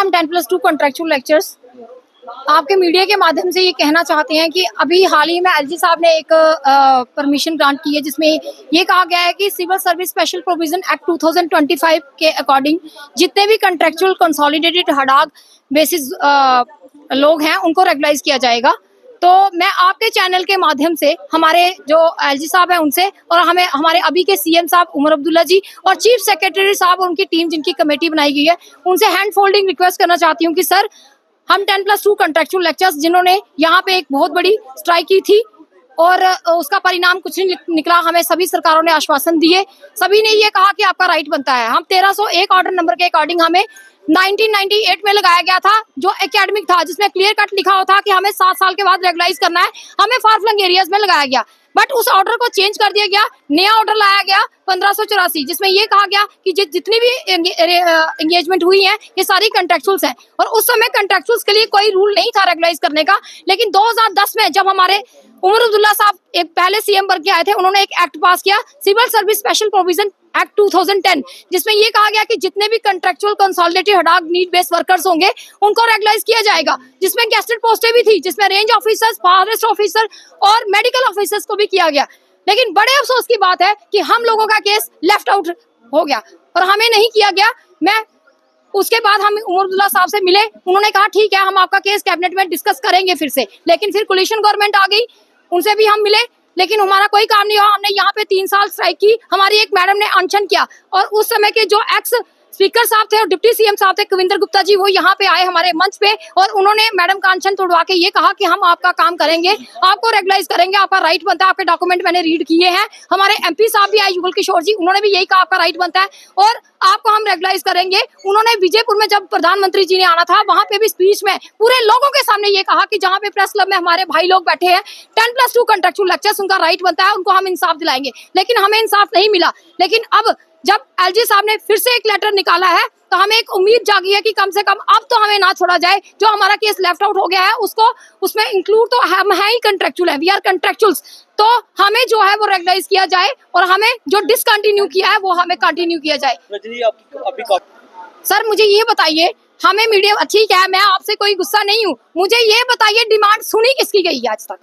हम 10+2 contractual lectures आपके media के माध्यम से ये कहना चाहते हैं कि अभी हाल ही में एलजी साहब ने एक परमिशन ग्रांट की है, जिसमें ये कहा गया है कि civil service special provision act 2025 के अकॉर्डिंग जितने भी कॉन्ट्रेक्चुअल कंसोलिडेटेड हड़ाग बेसिस लोग हैं उनको रेगुलाइज किया जाएगा। तो मैं आपके चैनल के माध्यम से हमारे जो एलजी साहब हैं उनसे और हमारे अभी के सीएम साहब उमर अब्दुल्ला जी और चीफ सेक्रेटरी साहब और उनकी टीम जिनकी कमेटी बनाई गई है उनसे हैंड फोल्डिंग रिक्वेस्ट करना चाहती हूँ कि सर हम 10+2 कॉन्ट्रेक्चुअल लेक्चर्स जिन्होंने यहाँ पे एक बहुत बड़ी स्ट्राइक की थी और उसका परिणाम कुछ नहीं निकला, हमें सभी सरकारों ने आश्वासन दिए, सभी ने ये कहा कि आपका राइट बनता है। हम 1301 ऑर्डर नंबर के अकॉर्डिंग हमें 1998 में लगाया गया था जो एकेडमिक था, जिसमें क्लियर कट लिखा हुआ था कि हमें 7 साल के बाद रेगुलाइज करना है, हमें फार फ्लंग एरियाज में लगाया गया। बट उस ऑर्डर को चेंज कर दिया गया, नया ऑर्डर लाया गया 1584 जिसमें ये कहा गया कि जितनी भी एंगेजमेंट हुई है ये सारी कॉन्ट्रेक्चुअल्स हैं। और उस समय कॉन्ट्रेक्चुअल्स के लिए कोई रूल नहीं था रेगुलाइज करने का, लेकिन 2010 में जब हमारे उमर अब्दुल्ला साहब एक पहले सीएम बन के आए थे, उन्होंने एक एक्ट पास किया civil service special provision act 2010 जिसमें ये कहा गया कि जितने भी कॉन्ट्रेक्चुअल कंसोलिडेटेड हड़ाग नीड बेस्ड वर्कर्स होंगे उनको रेगुलाइज किया जाएगा, जिसमें गेस्टेड पोस्टें भी थी, जिसमें रेंज ऑफिसर्स, फॉरेस्ट ऑफिसर और मेडिकल ऑफिसर्स को भी किया गया। लेकिन बड़े अफसोस की बात है कि हम लोगों का केस लेफ्ट आउट हो गया और हमें नहीं किया गया। मैं उसके बाद हम उमर अब्दुल्ला साहब से मिले, उन्होंने कहा ठीक है हम आपका केस कैबिनेट में डिस्कस करेंगे फिर से, लेकिन फिर कोलिशन गवर्नमेंट आ गई, उनसे भी हम मिले लेकिन हमारा कोई काम नहीं हुआ। हमने यहाँ पे 3 साल स्ट्राइक की, हमारी एक मैडम ने अनशन किया और उस समय के जो एक्स स्पीकर साहब थे और डिप्टी सीएम साहब थे कविंदर गुप्ता जी, वो यहाँ पे आए हमारे मंच पे और उन्होंने मैडम का अनशन तोड़वा के ये कहा कि हम आपका काम करेंगे, आपको रेगुलाइज करेंगे, आपका राइट बनता है, आपके डॉक्यूमेंट मैंने रीड किए हैं। हमारे एमपी साहब भी आए युगल किशोर जी, उन्होंने भी यही कहा आपका राइट बनता है और आपको हम रेगुलाइज करेंगे। उन्होंने विजयपुर में जब प्रधानमंत्री जी ने आना था वहां पे भी स्पीच में पूरे लोगों के सामने ये कहा कि जहां पे प्रेस क्लब में हमारे भाई लोग बैठे हैं 10+2 कॉन्ट्रेक्चुअल लेक्चर्स उनका राइट बनता है, उनको हम इंसाफ दिलाएंगे, लेकिन हमें इंसाफ नहीं मिला। लेकिन अब जब एलजी साहब ने फिर से एक लेटर निकाला है तो हमें एक उम्मीद जागी है कि कम से कम अब तो हमें ना छोड़ा जाए, जो हमारा केस लेफ्ट आउट हो गया है उसको उसमें इंक्लूड तो हम है ही कंट्रेक्चुअल है, वी आर कंट्रेक्चुअल्स, तो हमें जो है वो रेगुलाइज किया जाए और हमें जो डिसकंटिन्यू किया है वो हमें कंटिन्यू किया जाए। सर मुझे ये बताइए, हमें मीडिया ठीक है, मैं आपसे कोई गुस्सा नहीं हूँ, मुझे ये बताइए डिमांड सुनी किसकी गई है आज तक?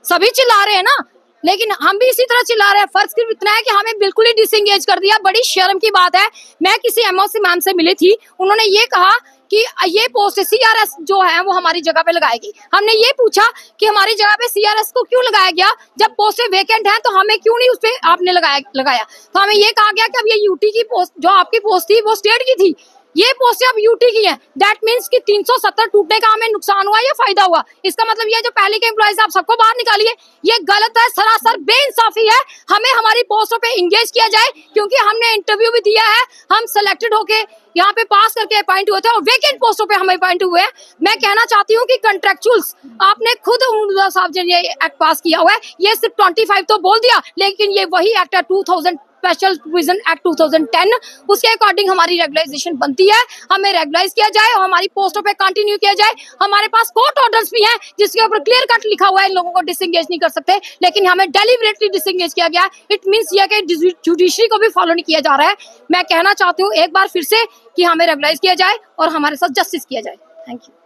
सभी चिल्ला रहे हैं ना, लेकिन हम भी इसी तरह चिल्ला रहे हैं। फर्क सिर्फ इतना है कि हमें बिल्कुल ही डिसएंगेज कर दिया। बड़ी शर्म की बात है। मैं किसी एमओसी मैम से मिली थी, उन्होंने ये कहा कि ये पोस्ट सीआरएस जो है वो हमारी जगह पे लगाएगी। हमने ये पूछा कि हमारी जगह पे सीआरएस को क्यों लगाया गया, जब पोस्टें वेकेंट हैं तो हमें क्यों नहीं उस पे आपने लगाया। तो हमें ये कहा गया कि अब ये यूटी की पोस्ट जो आपकी पोस्ट थी वो स्टेट की थी, ये पोस्टें अब यूटी की हैं। दैट मींस कि 370 टूटने का हमें नुकसान हुआ या फायदा हुआ? इसका मतलब ये जो पहले के एम्प्लॉइज आप सबको बाहर निकालिए, ये गलत है, सरासर बेइंसाफी है। हमें हमारी पोस्टों पे इंगेज किया जाए, क्योंकि हमने इंटरव्यू भी दिया है, हम सिलेक्टेड होके यहाँ पे पास करके अपॉइंट हुए थे और वेकेंट पोस्टों पे हम अपॉइंट हुए हैं। मैं कहना चाहती हूँ कि कॉन्ट्रेक्चुअल्स आपने खुद उमर साहब ने ये एक्ट पास किया हुआ है, ये सिर्फ 25 तो बोल दिया, लेकिन ये वही एक्ट है 2000 स्पेशल प्रोविजन एक्ट 2010, उसके अकॉर्डिंग हमारी रेगुलाइजेशन बनती है। हमें रेगुलाइज किया जाए और हमारी पोस्टों पे कंटिन्यू किया जाए। हमारे पास कोर्ट ऑर्डर्स भी हैं जिसके ऊपर क्लियर कट लिखा हुआ है इन लोगों को डिसएंगेज नहीं कर सकते, लेकिन हमें डेलिबरेटली डिसएंगेज किया गया। इट मींस ये कि जुडिशरी को भी फॉलो नहीं किया जा रहा है। मैं कहना चाहती हूँ एक बार फिर से कि हमें रेगुलाइज किया जाए और हमारे साथ जस्टिस किया जाए। Thank you.